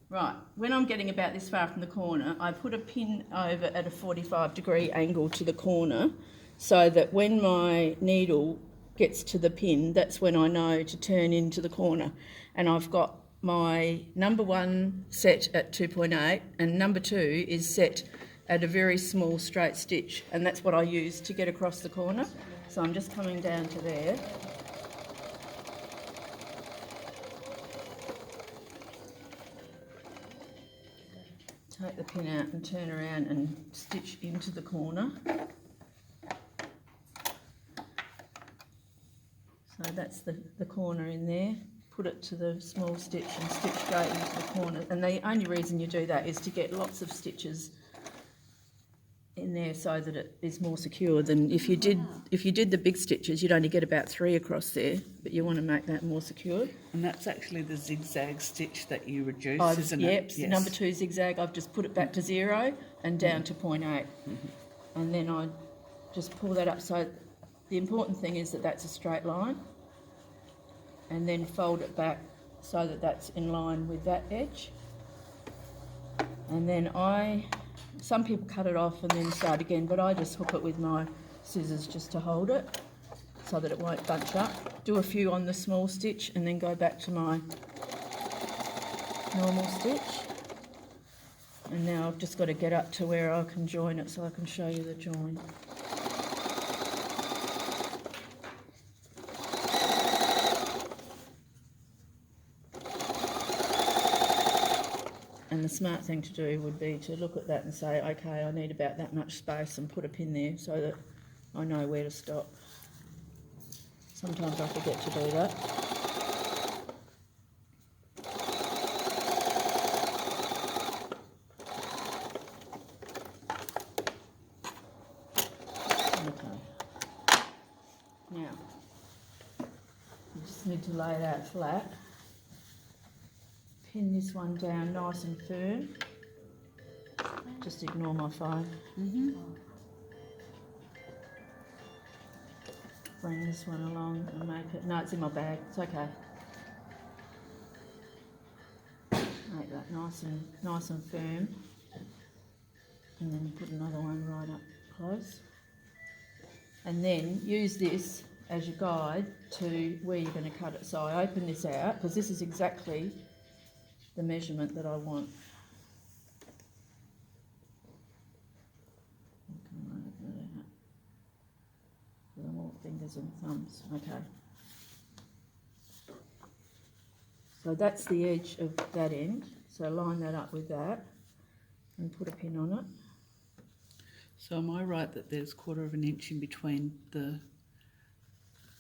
Right, when I'm getting about this far from the corner, I put a pin over at a 45-degree angle to the corner so that when my needle gets to the pin, that's when I know to turn into the corner. And I've got my number 1 set at 2.8 and number 2 is set at a very small straight stitch, and that's what I use to get across the corner. So I'm just coming down to there. Take the pin out and turn around and stitch into the corner. So that's the corner in there. Put it to the small stitch and stitch straight into the corner. And the only reason you do that is to get lots of stitches in there so that it is more secure than if you did the big stitches, you'd only get about 3 across there, but you want to make that more secure. And that's actually the zigzag stitch that you reduce, isn't Yep, it? Yes. number 2 zigzag, I've just put it back to 0 and down to 0.8. And then I just pull that up. So the important thing is that that's a straight line, and then fold it back so that that's in line with that edge. And then some people cut it off and then start again, but I just hook it with my scissors just to hold it so that it won't bunch up. Do a few on the small stitch and then go back to my normal stitch. And now I've just got to get up to where I can join it so I can show you the join. And the smart thing to do would be to look at that and say, okay, I need about that much space, and put a pin there so that I know where to stop. Sometimes I forget to do that. Okay. Now, you just need to lay it out flat. Pin this one down nice and firm. Just ignore my phone. Bring this one along and make it. No, it's in my bag. It's okay. Make that nice and firm, and then put another one right up close. And then use this as your guide to where you're going to cut it. So I open this out because this is exactly the measurement that I want. The more fingers and thumbs. Okay. So that's the edge of that end. So line that up with that and put a pin on it. So am I right that there's 1/4 of an inch in between the...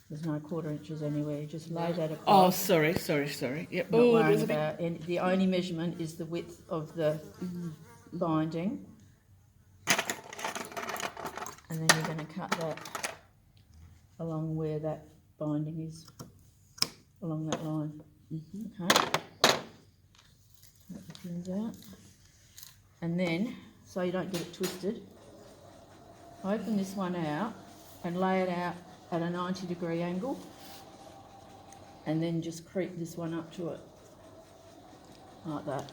There's no 1/4 inches anywhere. You just lay that across. Oh, sorry. Yep. Not worrying about any, the only measurement is the width of the binding. And then you're going to cut that along where that binding is, along that line. Okay. Take the pins out. And then, so you don't get it twisted, open this one out and lay it out at a 90-degree angle, and then just creep this one up to it like that,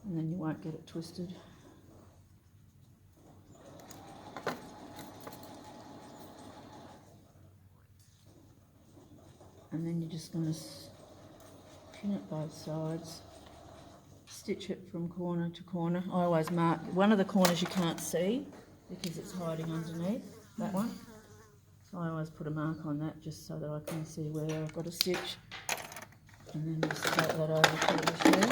and then you won't get it twisted. And then you're just going to pin it both sides, stitch it from corner to corner. I always mark one of the corners you can't see because it's hiding underneath that one. So I always put a mark on that just so that I can see where I've got a stitch, and then just take that over to the machine.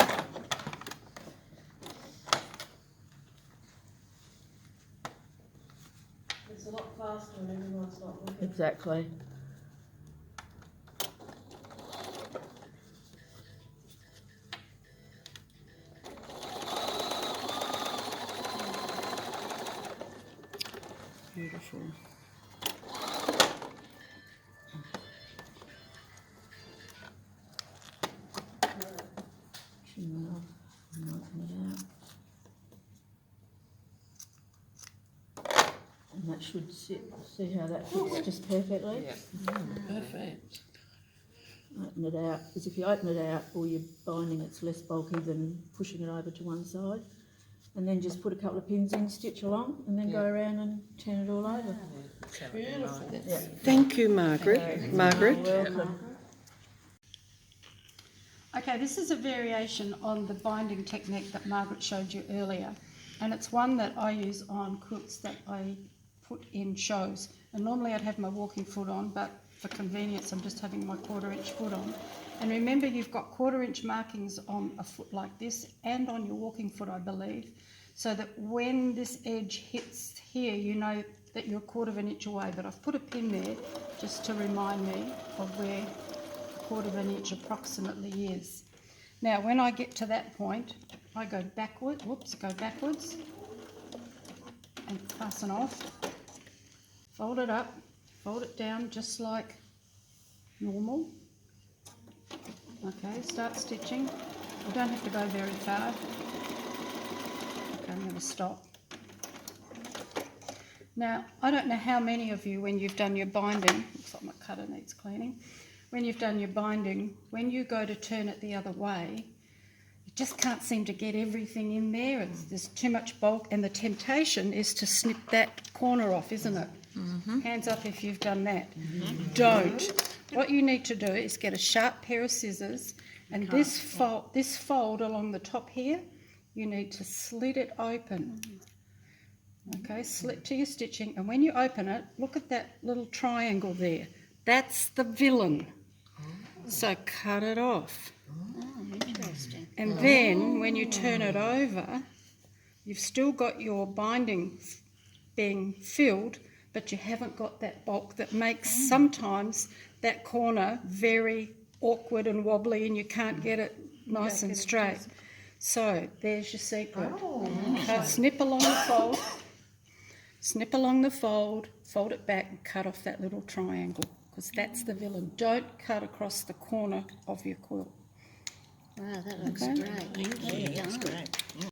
It's a lot faster when everyone's not looking. Exactly. Beautiful. Trim that off and open it out. And that should sit, see how that fits just perfectly? Yeah. Perfect. Open it out, because if you open it out or you're binding, it's less bulky than pushing it over to one side. And then just put a couple of pins in, stitch along, and then go around and turn it all over. Beautiful. Yeah. Thank you, Margaret. Margaret. Welcome. Okay, this is a variation on the binding technique that Margaret showed you earlier, and it's one that I use on quilts that I put in shows. And normally I'd have my walking foot on, but for convenience I'm just having my 1/4 inch foot on. And remember, you've got 1/4 inch markings on a foot like this and on your walking foot, I believe, so that when this edge hits here, you know that you're 1/4 inch away. But I've put a pin there just to remind me of where 1/4 inch approximately is. Now, when I get to that point, I go backwards and fasten off, fold it up, fold it down just like normal. Okay, start stitching. You don't have to go very far. Okay, I'm going to stop. Now, I don't know how many of you, when you've done your binding, looks like my cutter needs cleaning, when you've done your binding, when you go to turn it the other way, you just can't seem to get everything in there. There's too much bulk, and the temptation is to snip that corner off, isn't it? Hands up if you've done that. Don't. What you need to do is get a sharp pair of scissors, and this fold along the top here, you need to slit it open. Okay, slit to your stitching, and when you open it, look at that little triangle there. That's the villain. So cut it off. Interesting. And then when you turn it over, you've still got your binding being filled, but you haven't got that bulk that makes sometimes that corner very awkward and wobbly, and you can't get it nice and straight. So there's your secret. Snip along the fold, snip along the fold, fold it back and cut off that little triangle, because that's the villain. Don't cut across the corner of your quilt. Wow, that looks Okay. great. Yeah, that's great. Yeah.